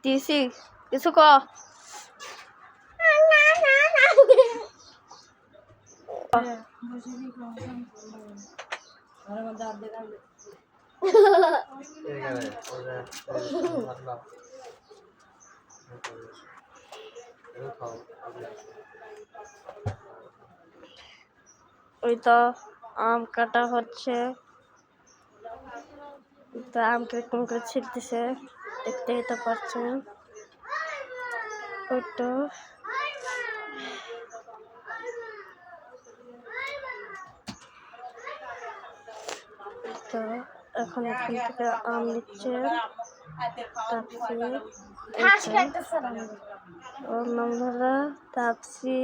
TC কিছু ক ওই তো আম কাটা হচ্ছে, তো আম কিরকম করে ছিটতেছে দেখতেই তো পাচ্ছেন। ওই তো তো এখন এখান থেকে আম নিচ্ছে ওর নাম হলো তাপসি।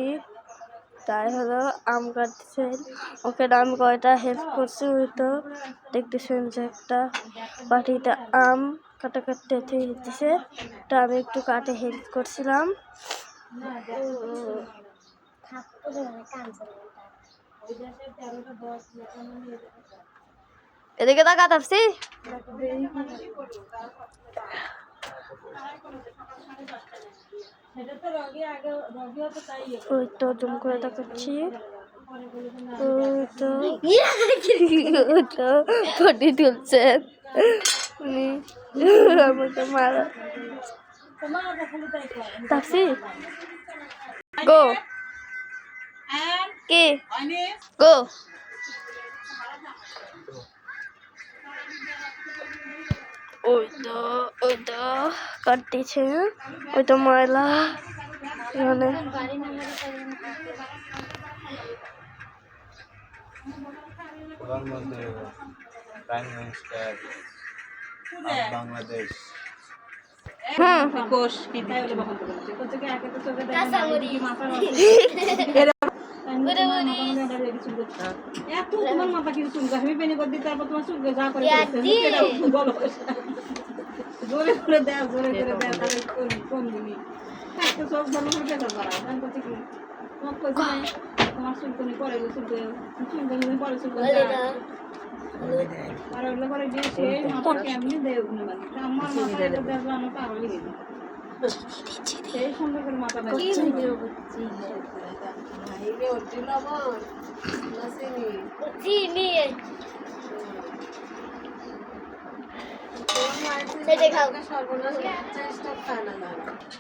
তাই হলো আম কাটছেন, ওকে আমি কয়টা হেল্প করছি। ওই তো দেখতেছেন যে একটা বাটিতে আম কাটা কাটতে দিতেছে, তা আমি একটু কাটে হেল্প করছিলাম। এদিকে তাকা তাপসি। ওই তো জুম করে দেখাচ্ছি, ওই তো ফটি তুলছেন উনি আমাকে মারা। তাপসি গো কে গো। ওই তো কাটতেছে, ওই তো ময়লা এখানে। প্রধানমন্ত্রী প্রাইম মিনিস্টার বাংলাদেশ।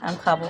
আমি খাবো।